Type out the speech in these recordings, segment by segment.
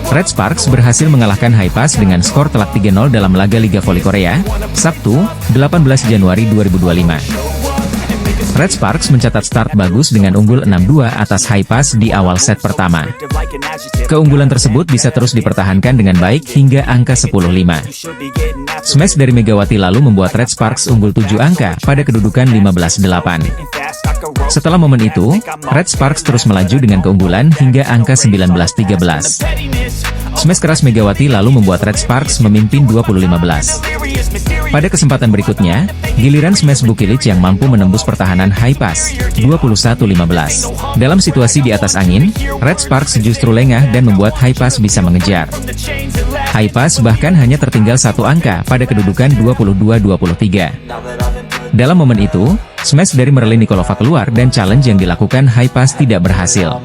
Red Sparks berhasil mengalahkan Haipas dengan skor telak 3-0 dalam laga Liga Voli Korea, Sabtu, 18 Januari 2025. Red Sparks mencatat start bagus dengan unggul 6-2 atas Haipas di awal set pertama. Keunggulan tersebut bisa terus dipertahankan dengan baik hingga angka 10-5. Smash dari Megawati lalu membuat Red Sparks unggul 7 angka pada kedudukan 15-8. Setelah momen itu, Red Sparks terus melaju dengan keunggulan hingga angka 19-13. Smash keras Megawati lalu membuat Red Sparks memimpin 20-15. Pada kesempatan berikutnya, giliran smash Bukilic yang mampu menembus pertahanan Haipas, 21-15. Dalam situasi di atas angin, Red Sparks justru lengah dan membuat Haipas bisa mengejar. Haipas bahkan hanya tertinggal satu angka pada kedudukan 22-23. Dalam momen itu, smash dari Merlin Nikolova keluar dan challenge yang dilakukan Haipas tidak berhasil.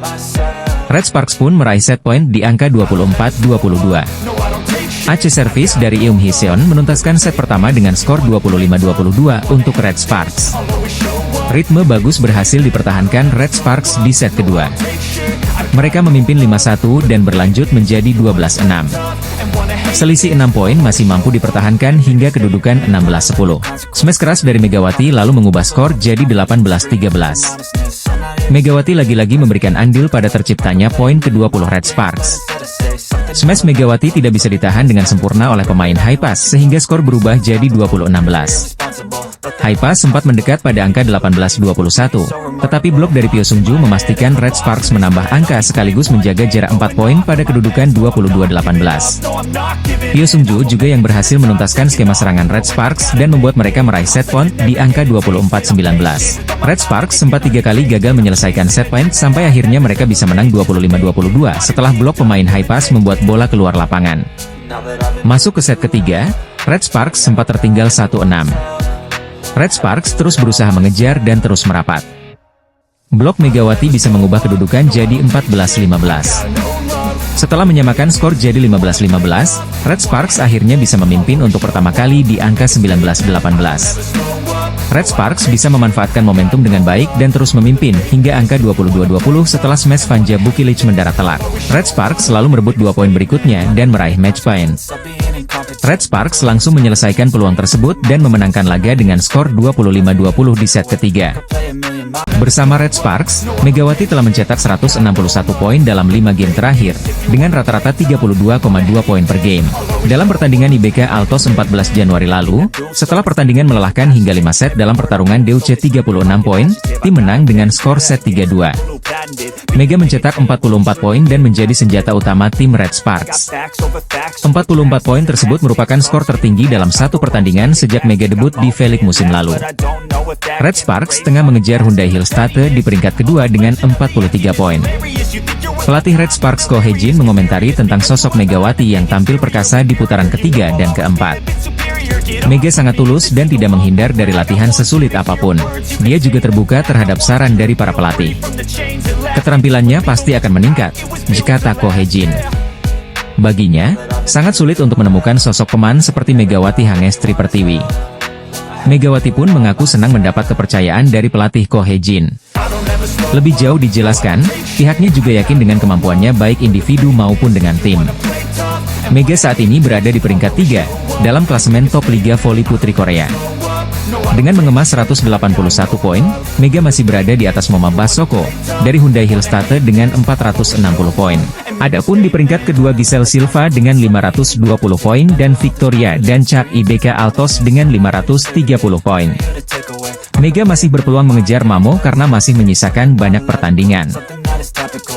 Red Sparks pun meraih set point di angka 24-22. Ace Service dari Eum Hee-seon menuntaskan set pertama dengan skor 25-22 untuk Red Sparks. Ritme bagus berhasil dipertahankan Red Sparks di set kedua. Mereka memimpin 5-1 dan berlanjut menjadi 12-6. Selisih 6 poin masih mampu dipertahankan hingga kedudukan 16-10. Smash keras dari Megawati lalu mengubah skor jadi 18-13. Megawati lagi-lagi memberikan andil pada terciptanya poin ke-20 Red Sparks. Smash Megawati tidak bisa ditahan dengan sempurna oleh pemain Haipas sehingga skor berubah jadi 20-16. Haipas sempat mendekat pada angka 18-21, tetapi blok dari Pyo Sung-ju memastikan Red Sparks menambah angka sekaligus menjaga jarak 4 poin pada kedudukan 22-18. Pyo Sung-ju juga yang berhasil menuntaskan skema serangan Red Sparks dan membuat mereka meraih set point di angka 24-19. Red Sparks sempat 3 kali gagal menyelesaikan set point sampai akhirnya mereka bisa menang 25-22 setelah blok pemain Haipas membuat bola keluar lapangan. Masuk ke set ketiga, Red Sparks sempat tertinggal 1-6. Red Sparks terus berusaha mengejar dan terus merapat. Blok Megawati bisa mengubah kedudukan jadi 14-15. Setelah menyamakan skor jadi 15-15, Red Sparks akhirnya bisa memimpin untuk pertama kali di angka 19-18. Red Sparks bisa memanfaatkan momentum dengan baik dan terus memimpin hingga angka 22-20 setelah smash Vanja Bukilic mendarat telak. Red Sparks selalu merebut 2 poin berikutnya dan meraih match point. Red Sparks langsung menyelesaikan peluang tersebut dan memenangkan laga dengan skor 25-20 di set ketiga. Bersama Red Sparks, Megawati telah mencetak 161 poin dalam 5 game terakhir, dengan rata-rata 32,2 poin per game. Dalam pertandingan IBK Altos 14 Januari lalu, setelah pertandingan melelahkan hingga 5 set dalam pertarungan DUC 36 poin, tim menang dengan skor set 3-2. Mega mencetak 44 poin dan menjadi senjata utama tim Red Sparks. 44 poin tersebut merupakan skor tertinggi dalam satu pertandingan sejak Mega debut di V-League musim lalu. Red Sparks tengah mengejar Hyundai Hillstate di peringkat kedua dengan 43 poin. Pelatih Red Sparks Ko Hee-jin mengomentari tentang sosok Megawati yang tampil perkasa di putaran ketiga dan keempat. Mega sangat tulus dan tidak menghindar dari latihan sesulit apapun. Dia juga terbuka terhadap saran dari para pelatih. Keterampilannya pasti akan meningkat, kata Ko Hee-jin. Baginya, sangat sulit untuk menemukan sosok peman seperti Megawati Hangestri Pertiwi. Megawati pun mengaku senang mendapat kepercayaan dari pelatih Ko Hee-jin. Lebih jauh dijelaskan, pihaknya juga yakin dengan kemampuannya baik individu maupun dengan tim. Mega saat ini berada di peringkat 3, dalam klasemen top Liga Voli Putri Korea. Dengan mengemas 181 poin, Mega masih berada di atas Moma Basoko, dari Hyundai Hillstate dengan 460 poin. Adapun di peringkat kedua Giselle Silva dengan 520 poin dan Victoria dan Chak IBK Altos dengan 530 poin. Mega masih berpeluang mengejar Mamo karena masih menyisakan banyak pertandingan.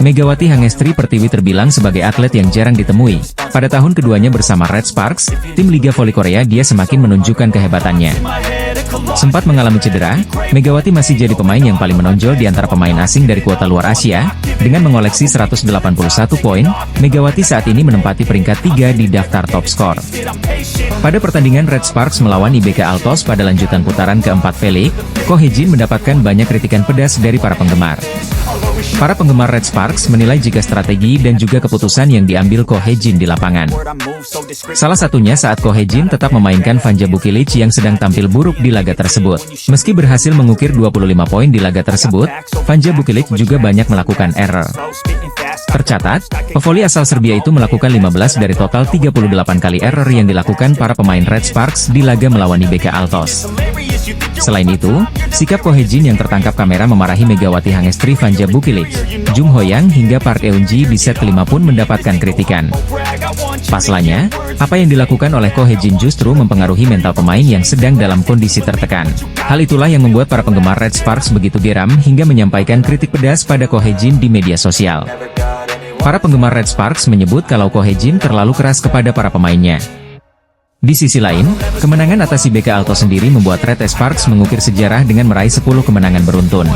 Megawati Hangestri Pertiwi terbilang sebagai atlet yang jarang ditemui. Pada tahun keduanya bersama Red Sparks, tim Liga Voli Korea dia semakin menunjukkan kehebatannya. Sempat mengalami cedera, Megawati masih jadi pemain yang paling menonjol di antara pemain asing dari kuota luar Asia. Dengan mengoleksi 181 poin, Megawati saat ini menempati peringkat 3 di daftar top skor. Pada pertandingan Red Sparks melawan IBK Altos pada lanjutan putaran keempat V-League, Ko Hee-jin mendapatkan banyak kritikan pedas dari para penggemar. Para penggemar Red Sparks menilai jika strategi dan juga keputusan yang diambil Ko Hee-jin di lapangan. Salah satunya saat Ko Hee-jin tetap memainkan Vanja Bukilic yang sedang tampil buruk di laga tersebut. Meski berhasil mengukir 25 poin di laga tersebut, Vanja Bukilic juga banyak melakukan error. Tercatat, pevoli asal Serbia itu melakukan 15 dari total 38 kali error yang dilakukan para pemain Red Sparks di laga melawan IBK Altos. Selain itu, sikap Ko Hye-jin yang tertangkap kamera memarahi Megawati Hangestri, Vanja Bukilic, Jung Ho-yang hingga Park Eun-ji di set kelima pun mendapatkan kritikan. Pasalnya, apa yang dilakukan oleh Ko Hye-jin justru mempengaruhi mental pemain yang sedang dalam kondisi tertekan. Hal itulah yang membuat para penggemar Red Sparks begitu geram hingga menyampaikan kritik pedas pada Ko Hye-jin di media sosial. Para penggemar Red Sparks menyebut kalau Ko Hye-jin terlalu keras kepada para pemainnya. Di sisi lain, kemenangan atas IBK Altos sendiri membuat Red Sparks mengukir sejarah dengan meraih 10 kemenangan beruntun.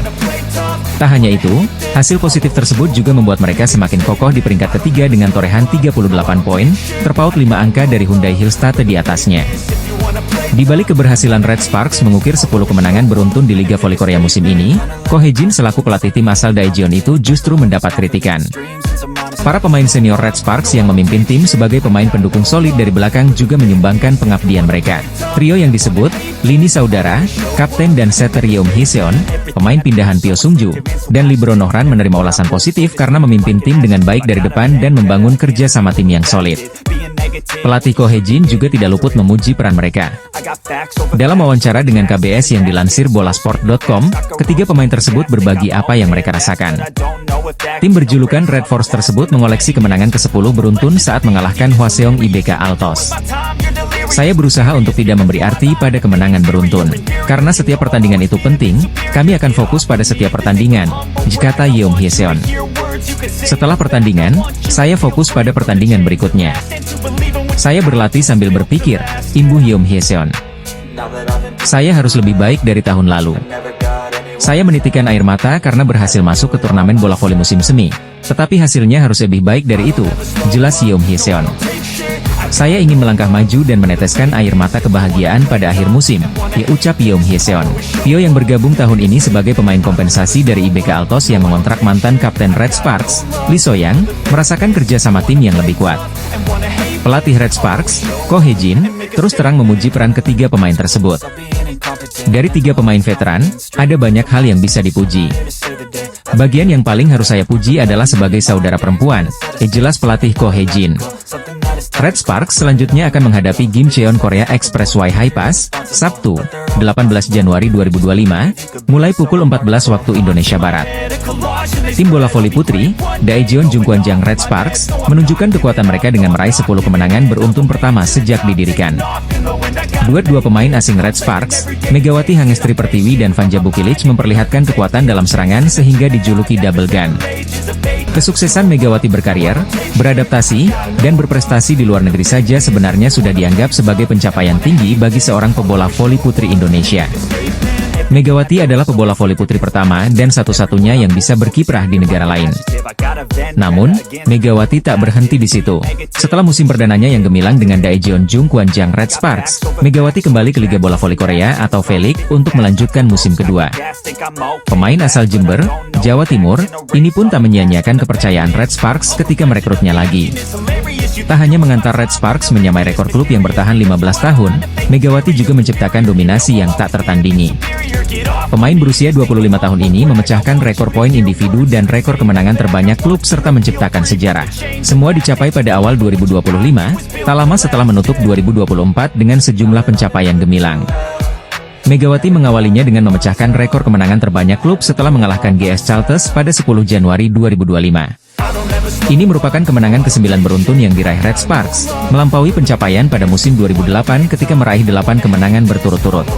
Tak hanya itu, hasil positif tersebut juga membuat mereka semakin kokoh di peringkat ketiga dengan torehan 38 poin, terpaut 5 angka dari Hyundai Hillstate di atasnya. Di balik keberhasilan Red Sparks mengukir 10 kemenangan beruntun di Liga Voli Korea musim ini, Ko Hye-jin selaku pelatih tim asal Daejeon itu justru mendapat kritikan. Para pemain senior Red Sparks yang memimpin tim sebagai pemain pendukung solid dari belakang juga menyumbangkan pengabdian mereka. Trio yang disebut, Lini Saudara, Kapten dan setter Yeom Hee-seon, pemain pindahan Pyo Sung-ju, dan Libero Nohran menerima ulasan positif karena memimpin tim dengan baik dari depan dan membangun kerja sama tim yang solid. Pelatih Ko Hye-jin juga tidak luput memuji peran mereka. Dalam wawancara dengan KBS yang dilansir bolasport.com, ketiga pemain tersebut berbagi apa yang mereka rasakan. Tim berjulukan Red Force tersebut mengoleksi kemenangan ke-10 beruntun saat mengalahkan Hwaseong IBK Altos. Saya berusaha untuk tidak memberi arti pada kemenangan beruntun. Karena setiap pertandingan itu penting, kami akan fokus pada setiap pertandingan, kata Yeom Hee-seon. Setelah pertandingan, saya fokus pada pertandingan berikutnya. Saya berlatih sambil berpikir, imbuh Yeom Hee-seon. Saya harus lebih baik dari tahun lalu. Saya menitikkan air mata karena berhasil masuk ke turnamen bola voli musim semi, tetapi hasilnya harus lebih baik dari itu, jelas Yeom Hee-seon. Saya ingin melangkah maju dan meneteskan air mata kebahagiaan pada akhir musim, ucap Yeom Hee-seon. Pyo yang bergabung tahun ini sebagai pemain kompensasi dari IBK Altos yang mengontrak mantan kapten Red Sparks, Lee So-yang, merasakan kerja sama tim yang lebih kuat. Pelatih Red Sparks, Ko Hye-jin, terus terang memuji peran ketiga pemain tersebut. Dari tiga pemain veteran, ada banyak hal yang bisa dipuji. Bagian yang paling harus saya puji adalah sebagai saudara perempuan, jelas pelatih Ko Hye-jin. Red Sparks selanjutnya akan menghadapi Gimcheon Korea Expressway High Pass, Sabtu, 18 Januari 2025, mulai pukul 14 waktu Indonesia Barat. Tim bola voli putri, Daejeon Jungkwanjang Red Sparks, menunjukkan kekuatan mereka dengan meraih 10 kemenangan beruntun pertama sejak didirikan. Duet dua pemain asing Red Sparks, Megawati Hangestri Pertiwi dan Vanja Bukilic memperlihatkan kekuatan dalam serangan sehingga dijuluki Double Gun. Kesuksesan Megawati berkarir, beradaptasi, dan berprestasi di luar negeri saja sebenarnya sudah dianggap sebagai pencapaian tinggi bagi seorang pebola voli putri Indonesia. Megawati adalah pebola voli putri pertama dan satu-satunya yang bisa berkiprah di negara lain. Namun, Megawati tak berhenti di situ. Setelah musim perdananya yang gemilang dengan Daejeon Jungkwanjang Red Sparks, Megawati kembali ke Liga Bola Voli Korea atau V-League untuk melanjutkan musim kedua. Pemain asal Jember, Jawa Timur, ini pun tak menyia-nyiakan kepercayaan Red Sparks ketika merekrutnya lagi. Tak hanya mengantar Red Sparks menyamai rekor klub yang bertahan 15 tahun, Megawati juga menciptakan dominasi yang tak tertandingi. Pemain berusia 25 tahun ini memecahkan rekor poin individu dan rekor kemenangan terbanyak klub serta menciptakan sejarah. Semua dicapai pada awal 2025, tak lama setelah menutup 2024 dengan sejumlah pencapaian gemilang. Megawati mengawalinya dengan memecahkan rekor kemenangan terbanyak klub setelah mengalahkan GS Chalters pada 10 Januari 2025. Ini merupakan kemenangan ke-9 beruntun yang diraih Red Sparks, melampaui pencapaian pada musim 2008 ketika meraih 8 kemenangan berturut-turut.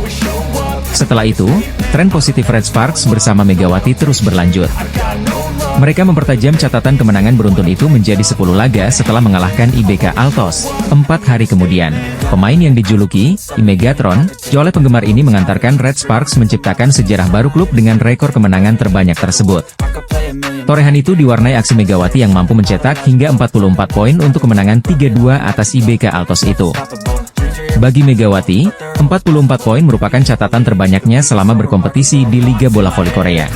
Setelah itu, tren positif Red Sparks bersama Megawati terus berlanjut. Mereka mempertajam catatan kemenangan beruntun itu menjadi 10 laga setelah mengalahkan IBK Altos, 4 hari kemudian. Pemain yang dijuluki Megatron oleh penggemar ini mengantarkan Red Sparks menciptakan sejarah baru klub dengan rekor kemenangan terbanyak tersebut. Torehan itu diwarnai aksi Megawati yang mampu mencetak hingga 44 poin untuk kemenangan 3-2 atas IBK Altos itu. Bagi Megawati, 44 poin merupakan catatan terbanyaknya selama berkompetisi di Liga Bola Voli Korea.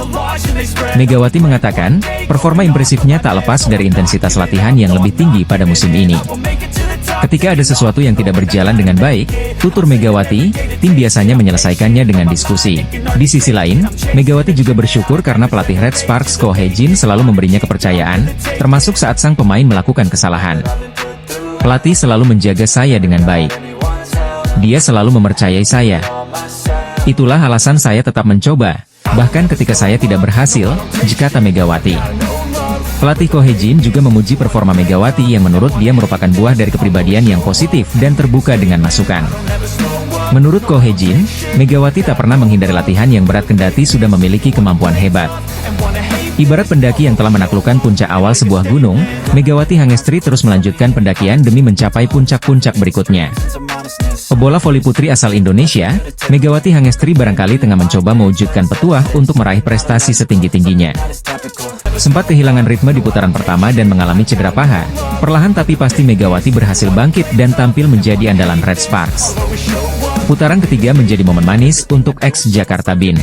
Megawati mengatakan, performa impresifnya tak lepas dari intensitas latihan yang lebih tinggi pada musim ini. Ketika ada sesuatu yang tidak berjalan dengan baik, tutur Megawati, tim biasanya menyelesaikannya dengan diskusi. Di sisi lain, Megawati juga bersyukur karena pelatih Red Sparks Ko Hee-jin selalu memberinya kepercayaan, termasuk saat sang pemain melakukan kesalahan. Pelatih selalu menjaga saya dengan baik. Dia selalu mempercayai saya. Itulah alasan saya tetap mencoba, bahkan ketika saya tidak berhasil, kata Megawati. Pelatih Ko Hee-jin juga memuji performa Megawati yang menurut dia merupakan buah dari kepribadian yang positif dan terbuka dengan masukan. Menurut Ko Hee-jin, Megawati tak pernah menghindari latihan yang berat kendati sudah memiliki kemampuan hebat. Ibarat pendaki yang telah menaklukkan puncak awal sebuah gunung, Megawati Hangestri terus melanjutkan pendakian demi mencapai puncak-puncak berikutnya. Pebola voli putri asal Indonesia, Megawati Hangestri barangkali tengah mencoba mewujudkan petuah untuk meraih prestasi setinggi-tingginya. Sempat kehilangan ritme di putaran pertama dan mengalami cedera paha, perlahan tapi pasti Megawati berhasil bangkit dan tampil menjadi andalan Red Sparks. Putaran ketiga menjadi momen manis untuk ex-Jakarta Bin.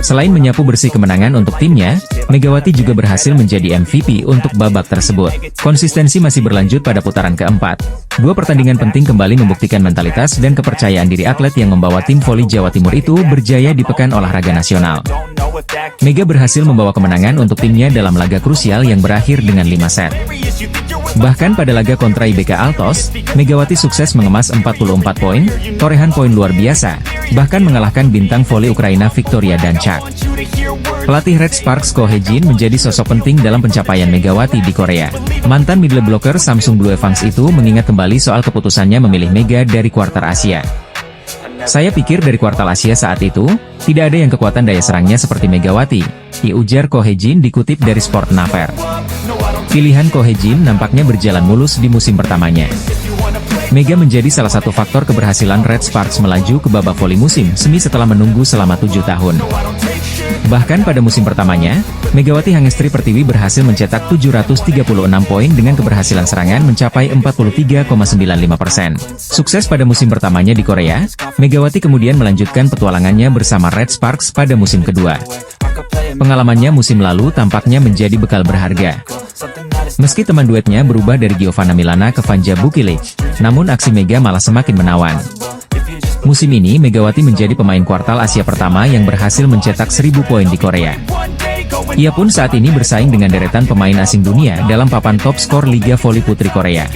Selain menyapu bersih kemenangan untuk timnya, Megawati juga berhasil menjadi MVP untuk babak tersebut. Konsistensi masih berlanjut pada putaran keempat. Dua pertandingan penting kembali membuktikan mentalitas dan kepercayaan diri atlet yang membawa tim voli Jawa Timur itu berjaya di Pekan Olahraga Nasional. Mega berhasil membawa kemenangan untuk timnya dalam laga krusial yang berakhir dengan 5 set. Bahkan pada laga kontra IBK Altos, Megawati sukses mengemas 44 poin, torehan poin luar biasa, bahkan mengalahkan bintang voli Ukraina Victoria Danchak. Pelatih Red Sparks Ko Hee-jin menjadi sosok penting dalam pencapaian Megawati di Korea. Mantan middle blocker Samsung Blue Evans itu mengingat kembali soal keputusannya memilih Mega dari kuartal Asia. Saya pikir dari kuartal Asia saat itu, tidak ada yang kekuatan daya serangnya seperti Megawati, ujar Ko Hee-jin dikutip dari Sport Naver. Pilihan Ko Hee-jin nampaknya berjalan mulus di musim pertamanya. Mega menjadi salah satu faktor keberhasilan Red Sparks melaju ke babak voli musim semi setelah menunggu selama 7 tahun. Bahkan pada musim pertamanya, Megawati Hangestri Pertiwi berhasil mencetak 736 poin dengan keberhasilan serangan mencapai 43,95%. Sukses pada musim pertamanya di Korea, Megawati kemudian melanjutkan petualangannya bersama Red Sparks pada musim kedua. Pengalamannya musim lalu tampaknya menjadi bekal berharga. Meski teman duetnya berubah dari Giovanna Milana ke Vanja Bukilic, namun aksi Mega malah semakin menawan. Musim ini Megawati menjadi pemain kuartal Asia pertama yang berhasil mencetak 1000 poin di Korea. Ia pun saat ini bersaing dengan deretan pemain asing dunia dalam papan top skor Liga Voli Putri Korea.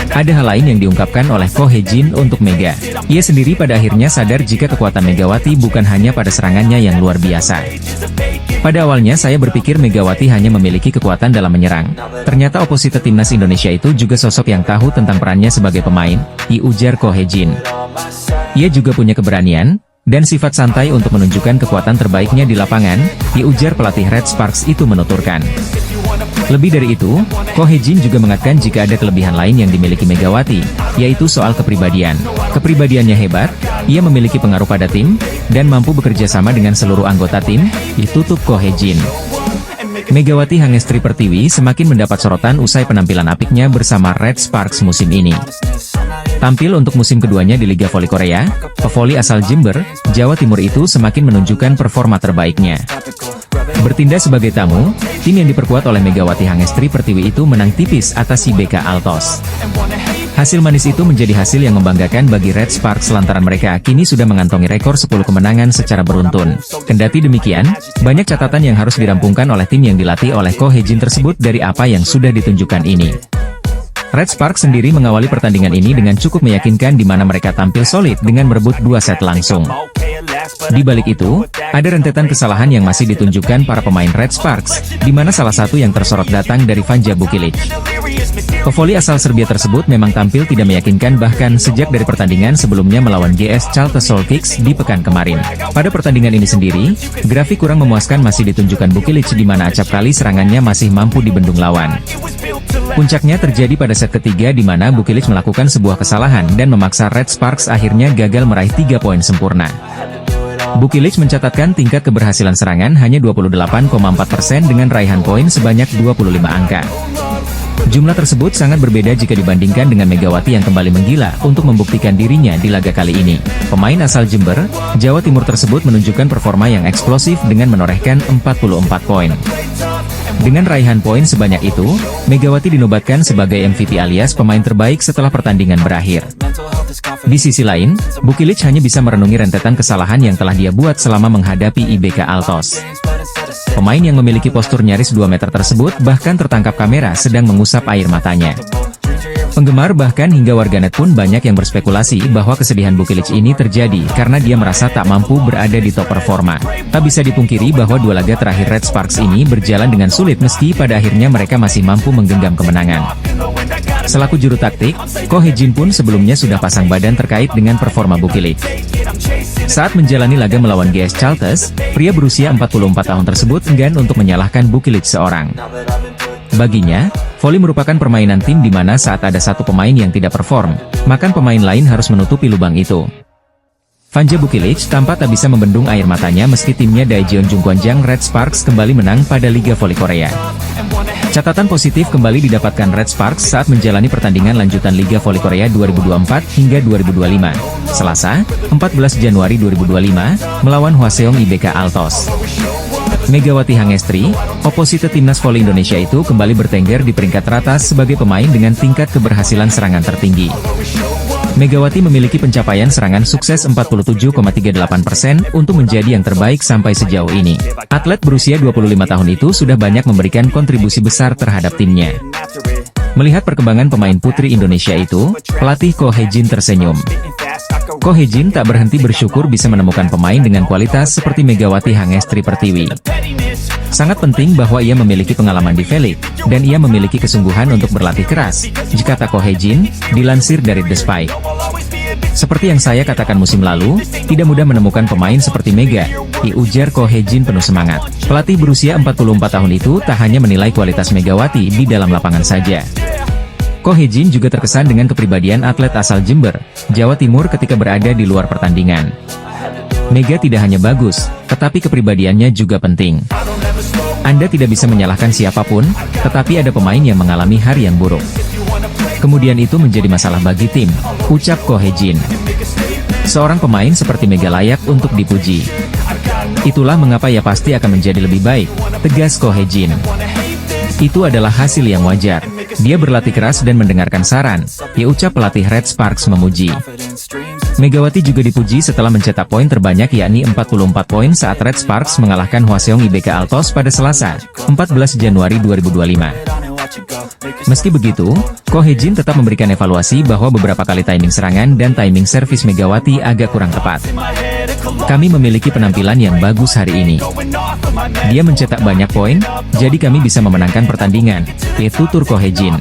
Ada hal lain yang diungkapkan oleh Ko Hee-jin untuk Mega. Ia sendiri pada akhirnya sadar jika kekuatan Megawati bukan hanya pada serangannya yang luar biasa. Pada awalnya saya berpikir Megawati hanya memiliki kekuatan dalam menyerang. Ternyata oposite timnas Indonesia itu juga sosok yang tahu tentang perannya sebagai pemain, ujar Ko Hee-jin. Ia juga punya keberanian dan sifat santai untuk menunjukkan kekuatan terbaiknya di lapangan, ujar pelatih Red Sparks itu menuturkan. Lebih dari itu, Ko Hee-jin juga mengatakan jika ada kelebihan lain yang dimiliki Megawati, yaitu soal kepribadian. Kepribadiannya hebat, ia memiliki pengaruh pada tim, dan mampu bekerja sama dengan seluruh anggota tim, ditutup Ko Hee-jin. Megawati Hangestri Pertiwi semakin mendapat sorotan usai penampilan apiknya bersama Red Sparks musim ini. Tampil untuk musim keduanya di Liga Voli Korea, pevoli asal Jember, Jawa Timur itu semakin menunjukkan performa terbaiknya. Bertindak sebagai tamu, tim yang diperkuat oleh Megawati Hangestri Pertiwi itu menang tipis atas IBK Altos. Hasil manis itu menjadi hasil yang membanggakan bagi Red Sparks lantaran mereka kini sudah mengantongi rekor 10 kemenangan secara beruntun. Kendati demikian, banyak catatan yang harus dirampungkan oleh tim yang dilatih oleh Ko Hee-jin tersebut dari apa yang sudah ditunjukkan ini. Red Sparks sendiri mengawali pertandingan ini dengan cukup meyakinkan di mana mereka tampil solid dengan merebut 2 set langsung. Di balik itu, ada rentetan kesalahan yang masih ditunjukkan para pemain Red Sparks, di mana salah satu yang tersorot datang dari Vanja Bukilic. Pevoli asal Serbia tersebut memang tampil tidak meyakinkan bahkan sejak dari pertandingan sebelumnya melawan GS Chalta Solkix di pekan kemarin. Pada pertandingan ini sendiri, grafik kurang memuaskan masih ditunjukkan Bukilic di mana acap kali serangannya masih mampu dibendung lawan. Puncaknya terjadi pada set ketiga di mana Bukilic melakukan sebuah kesalahan dan memaksa Red Sparks akhirnya gagal meraih 3 poin sempurna. Bukilic mencatatkan tingkat keberhasilan serangan hanya 28,4% dengan raihan poin sebanyak 25 angka. Jumlah tersebut sangat berbeda jika dibandingkan dengan Megawati yang kembali menggila untuk membuktikan dirinya di laga kali ini. Pemain asal Jember, Jawa Timur tersebut menunjukkan performa yang eksplosif dengan menorehkan 44 poin. Dengan raihan poin sebanyak itu, Megawati dinobatkan sebagai MVP alias pemain terbaik setelah pertandingan berakhir. Di sisi lain, Bukilic hanya bisa merenungi rentetan kesalahan yang telah dia buat selama menghadapi IBK Altos. Pemain yang memiliki postur nyaris 2 meter tersebut bahkan tertangkap kamera sedang mengusap air matanya. Penggemar bahkan hingga warganet pun banyak yang berspekulasi bahwa kesedihan Bukilic ini terjadi karena dia merasa tak mampu berada di top performa. Tak bisa dipungkiri bahwa 2 laga terakhir Red Sparks ini berjalan dengan sulit meski pada akhirnya mereka masih mampu menggenggam kemenangan. Selaku juru taktik, Ko Hee-jin pun sebelumnya sudah pasang badan terkait dengan performa Bukilic. Saat menjalani laga melawan GS Chalters, pria berusia 44 tahun tersebut enggan untuk menyalahkan Bukilic seorang. Baginya, voli merupakan permainan tim di mana saat ada satu pemain yang tidak perform, maka pemain lain harus menutupi lubang itu. Vanja Bukilic tampak tak bisa membendung air matanya meski timnya Daejeon Jungkwanjang Red Sparks kembali menang pada Liga Voli Korea. Catatan positif kembali didapatkan Red Sparks saat menjalani pertandingan lanjutan Liga Voli Korea 2024 hingga 2025, Selasa, 14 Januari 2025, melawan Hwaseong IBK Altos. Megawati Hangestri, oposite timnas voli Indonesia itu kembali bertengger di peringkat teratas sebagai pemain dengan tingkat keberhasilan serangan tertinggi. Megawati memiliki pencapaian serangan sukses 47,38% untuk menjadi yang terbaik sampai sejauh ini. Atlet berusia 25 tahun itu sudah banyak memberikan kontribusi besar terhadap timnya. Melihat perkembangan pemain putri Indonesia itu, pelatih Ko Hee-jin tersenyum. Ko Hee-jin tak berhenti bersyukur bisa menemukan pemain dengan kualitas seperti Megawati Hangestri Pertiwi. Sangat penting bahwa ia memiliki pengalaman di V-League, dan ia memiliki kesungguhan untuk berlatih keras, kata Ko Hee-jin, dilansir dari The Spike. Seperti yang saya katakan musim lalu, tidak mudah menemukan pemain seperti Mega, ujar Ko Hee-jin penuh semangat. Pelatih berusia 44 tahun itu tak hanya menilai kualitas Megawati di dalam lapangan saja. Ko Hee-jin juga terkesan dengan kepribadian atlet asal Jember, Jawa Timur ketika berada di luar pertandingan. Mega tidak hanya bagus, tetapi kepribadiannya juga penting. Anda tidak bisa menyalahkan siapapun, tetapi ada pemain yang mengalami hari yang buruk. Kemudian itu menjadi masalah bagi tim, ucap Ko Hee-jin. Seorang pemain seperti Mega layak untuk dipuji. Itulah mengapa ia pasti akan menjadi lebih baik, tegas Ko Hee-jin. Itu adalah hasil yang wajar. Dia berlatih keras dan mendengarkan saran, ucap pelatih Red Sparks memuji. Megawati juga dipuji setelah mencetak poin terbanyak yakni 44 poin saat Red Sparks mengalahkan Hwaseong IBK Altos pada Selasa, 14 Januari 2025. Meski begitu, Ko Hee-jin tetap memberikan evaluasi bahwa beberapa kali timing serangan dan timing servis Megawati agak kurang tepat. Kami memiliki penampilan yang bagus hari ini. Dia mencetak banyak poin, jadi kami bisa memenangkan pertandingan, tutur Ko Hee-jin.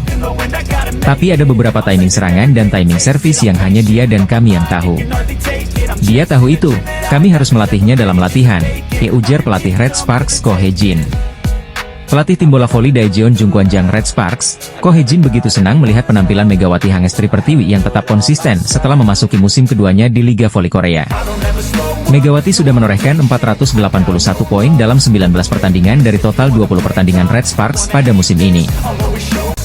Tapi ada beberapa timing serangan dan timing servis yang hanya dia dan kami yang tahu. Dia tahu itu, kami harus melatihnya dalam latihan, ujar pelatih Red Sparks Ko Hee-jin. Pelatih tim bola voli Daejeon Jungkwanjang Red Sparks, Ko Hee-jin begitu senang melihat penampilan Megawati Hangestri Pertiwi yang tetap konsisten setelah memasuki musim keduanya di Liga Voli Korea. Megawati sudah menorehkan 481 poin dalam 19 pertandingan dari total 20 pertandingan Red Sparks pada musim ini.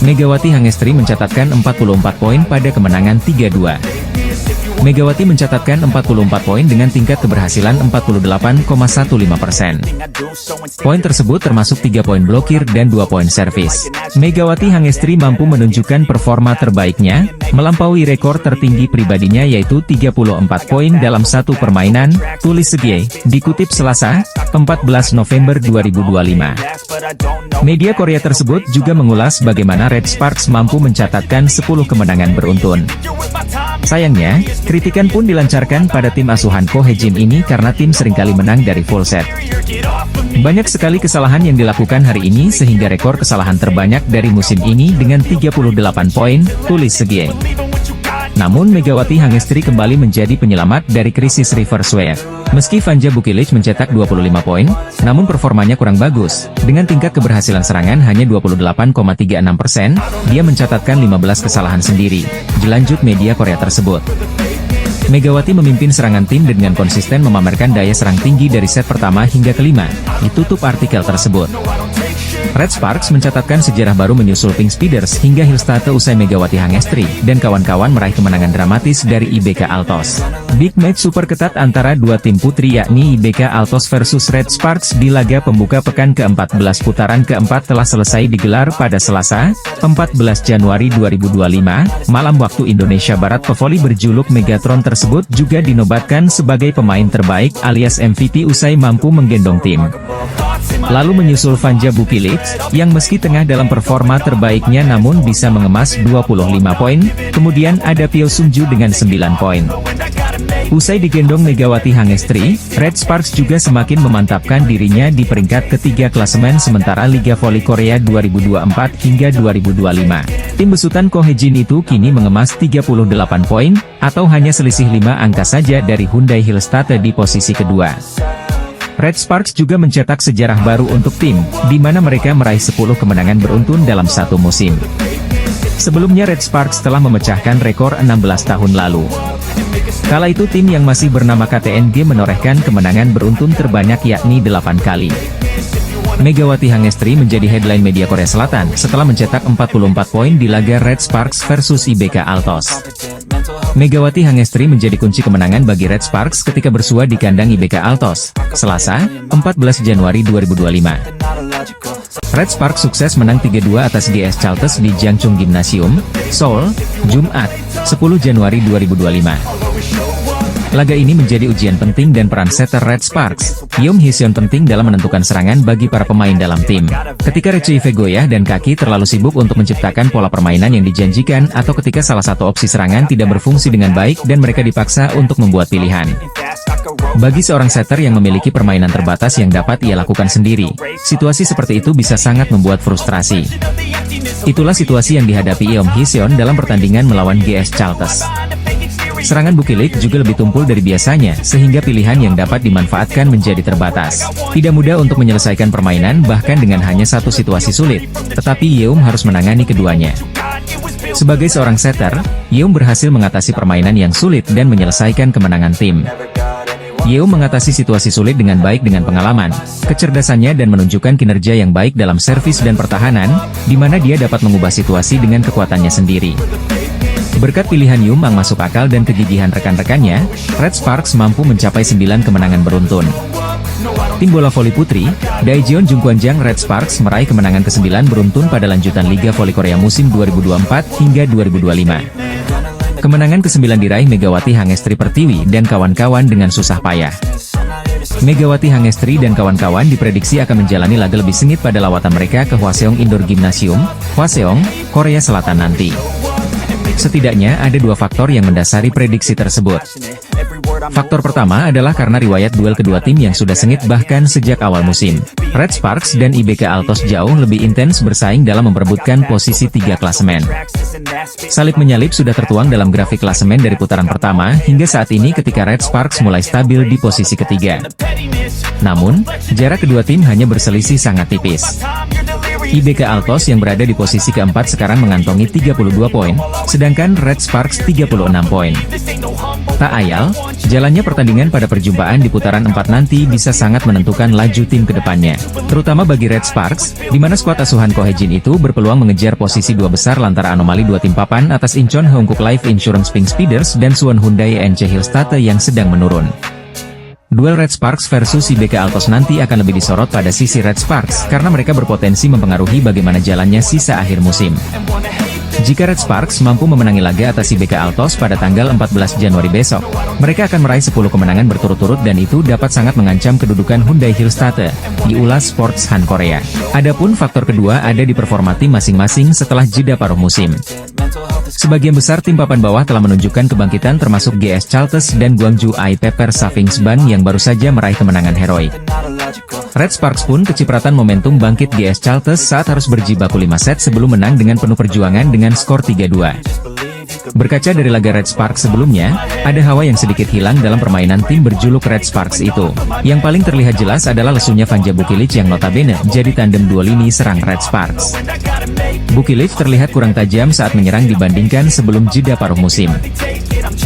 Megawati Hangestri mencatatkan 44 poin pada kemenangan 3-2. Megawati mencatatkan 44 poin dengan tingkat keberhasilan 48,15%. Poin tersebut termasuk 3 poin blokir dan 2 poin servis. Megawati Hangestri mampu menunjukkan performa terbaiknya, melampaui rekor tertinggi pribadinya yaitu 34 poin dalam satu permainan, tulis Segie, dikutip Selasa, 14 November 2025. Media Korea tersebut juga mengulas bagaimana Red Sparks mampu mencatatkan 10 kemenangan beruntun. Sayangnya, kritikan pun dilancarkan pada tim asuhan Ko Hee-jin ini karena tim seringkali menang dari full set. Banyak sekali kesalahan yang dilakukan hari ini sehingga rekor kesalahan terbanyak dari musim ini dengan 38 poin, tulis Segie. Namun Megawati Hangestri kembali menjadi penyelamat dari krisis reverse sweep. Meski Vanja Bukilic mencetak 25 poin, namun performanya kurang bagus. Dengan tingkat keberhasilan serangan hanya 28,36%, dia mencatatkan 15 kesalahan sendiri, dilanjut media Korea tersebut. Megawati memimpin serangan tim dengan konsisten memamerkan daya serang tinggi dari set pertama hingga kelima, ditutup artikel tersebut. Red Sparks mencatatkan sejarah baru menyusul Pink Speeders hingga Hillstate usai Megawati Hangestri dan kawan-kawan meraih kemenangan dramatis dari IBK Altos. Big match super ketat antara dua tim putri yakni IBK Altos versus Red Sparks di laga pembuka pekan ke-14 putaran keempat telah selesai digelar pada Selasa, 14 Januari 2025, malam waktu Indonesia Barat. Pevoli berjuluk Megatron tersebut juga dinobatkan sebagai pemain terbaik alias MVP usai mampu menggendong tim. Lalu menyusul Vanja Bukilic, yang meski tengah dalam performa terbaiknya namun bisa mengemas 25 poin, kemudian ada Pio Sungju dengan 9 poin. Usai digendong Megawati Hangestri, Red Sparks juga semakin memantapkan dirinya di peringkat ketiga klasemen sementara Liga Voli Korea 2024 hingga 2025. Tim besutan Ko Hye-jin itu kini mengemas 38 poin, atau hanya selisih 5 angka saja dari Hyundai Hillstate di posisi kedua. Red Sparks juga mencetak sejarah baru untuk tim, di mana mereka meraih 10 kemenangan beruntun dalam satu musim. Sebelumnya Red Sparks telah memecahkan rekor 16 tahun lalu. Kala itu tim yang masih bernama KTNG menorehkan kemenangan beruntun terbanyak yakni 8 kali. Megawati Hangestri menjadi headline media Korea Selatan setelah mencetak 44 poin di laga Red Sparks versus IBK Altos. Megawati Hangestri menjadi kunci kemenangan bagi Red Sparks ketika bersua di kandang IBK Altos, Selasa, 14 Januari 2025. Red Sparks sukses menang 3-2 atas GS Chalters di Jangchung Gymnasium, Seoul, Jumat, 10 Januari 2025. Laga ini menjadi ujian penting dan peran setter Red Sparks, Yeom Hee-seon penting dalam menentukan serangan bagi para pemain dalam tim. Ketika Rechie goyah dan kaki terlalu sibuk untuk menciptakan pola permainan yang dijanjikan atau ketika salah satu opsi serangan tidak berfungsi dengan baik dan mereka dipaksa untuk membuat pilihan. Bagi seorang setter yang memiliki permainan terbatas yang dapat ia lakukan sendiri, situasi seperti itu bisa sangat membuat frustrasi. Itulah situasi yang dihadapi Yeom Hee-seon dalam pertandingan melawan GS Chalters. Serangan Bukilic juga lebih tumpul dari biasanya, sehingga pilihan yang dapat dimanfaatkan menjadi terbatas. Tidak mudah untuk menyelesaikan permainan bahkan dengan hanya satu situasi sulit, tetapi Yeom harus menangani keduanya. Sebagai seorang setter, Yeom berhasil mengatasi permainan yang sulit dan menyelesaikan kemenangan tim. Yeom mengatasi situasi sulit dengan baik dengan pengalaman, kecerdasannya dan menunjukkan kinerja yang baik dalam servis dan pertahanan, di mana dia dapat mengubah situasi dengan kekuatannya sendiri. Berkat pilihan Yeom yang masuk akal dan kegigihan rekan-rekannya, Red Sparks mampu mencapai 9 kemenangan beruntun. Tim bola voli putri, Daejeon Jungkwanjang Red Sparks meraih kemenangan ke-9 beruntun pada lanjutan Liga Voli Korea musim 2024 hingga 2025. Kemenangan ke-9 diraih Megawati Hangestri Pertiwi dan kawan-kawan dengan susah payah. Megawati Hangestri dan kawan-kawan diprediksi akan menjalani laga lebih sengit pada lawatan mereka ke Hwaseong Indoor Gymnasium, Hwaseong, Korea Selatan nanti. Setidaknya ada dua faktor yang mendasari prediksi tersebut. Faktor pertama adalah karena riwayat duel kedua tim yang sudah sengit bahkan sejak awal musim. Red Sparks dan IBK Altos jauh lebih intens bersaing dalam memperebutkan posisi 3 klasemen. Salib menyalip sudah tertuang dalam grafik klasemen dari putaran pertama hingga saat ini ketika Red Sparks mulai stabil di posisi ketiga. Namun, jarak kedua tim hanya berselisih sangat tipis. IBK Altos yang berada di posisi keempat sekarang mengantongi 32 poin, sedangkan Red Sparks 36 poin. Tak ayal, jalannya pertandingan pada perjumpaan di putaran 4 nanti bisa sangat menentukan laju tim ke depannya, terutama bagi Red Sparks, di mana skuad asuhan Ko Hye-jin itu berpeluang mengejar posisi 2 besar lantaran anomali 2 tim papan atas Incheon Heungkuk Life Insurance Pink Speeders dan Suwon Hyundai NC Hillstate yang sedang menurun. Duel Red Sparks versus IBK Altos nanti akan lebih disorot pada sisi Red Sparks karena mereka berpotensi mempengaruhi bagaimana jalannya sisa akhir musim. Jika Red Sparks mampu memenangi laga atas IBK Altos pada tanggal 14 Januari besok, mereka akan meraih 10 kemenangan berturut-turut dan itu dapat sangat mengancam kedudukan Hyundai Hillstate, diulas Sports Han Korea. Adapun faktor kedua ada di performa tim masing-masing setelah jeda paruh musim. Sebagian besar tim papan bawah telah menunjukkan kebangkitan termasuk GS Chalters dan Gwangju I Pepper Savings Bank yang baru saja meraih kemenangan heroik. Red Sparks pun kecipratan momentum bangkit GS Chalters saat harus berjibaku 5 set sebelum menang dengan penuh perjuangan dengan skor 3-2. Berkaca dari laga Red Sparks sebelumnya, ada hawa yang sedikit hilang dalam permainan tim berjuluk Red Sparks itu. Yang paling terlihat jelas adalah lesunya Vanja Bukilic yang notabene jadi tandem dua lini serang Red Sparks. Bukilic terlihat kurang tajam saat menyerang dibandingkan sebelum jeda paruh musim.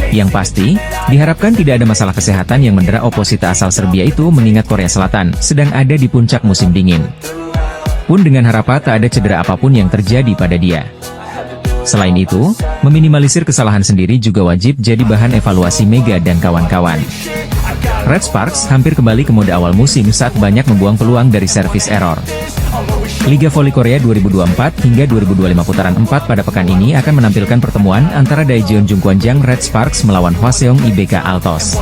Yang pasti, diharapkan tidak ada masalah kesehatan yang mendera oposita asal Serbia itu mengingat Korea Selatan sedang ada di puncak musim dingin. pun dengan harapan tak ada cedera apapun yang terjadi pada dia. Selain itu, meminimalisir kesalahan sendiri juga wajib jadi bahan evaluasi Mega dan kawan-kawan. Red Sparks hampir kembali ke mode awal musim saat banyak membuang peluang dari service error. Liga Voli Korea 2024 hingga 2025 putaran 4 pada pekan ini akan menampilkan pertemuan antara Daejeon Jungkwanjang Red Sparks melawan Hwaseong IBK Altos.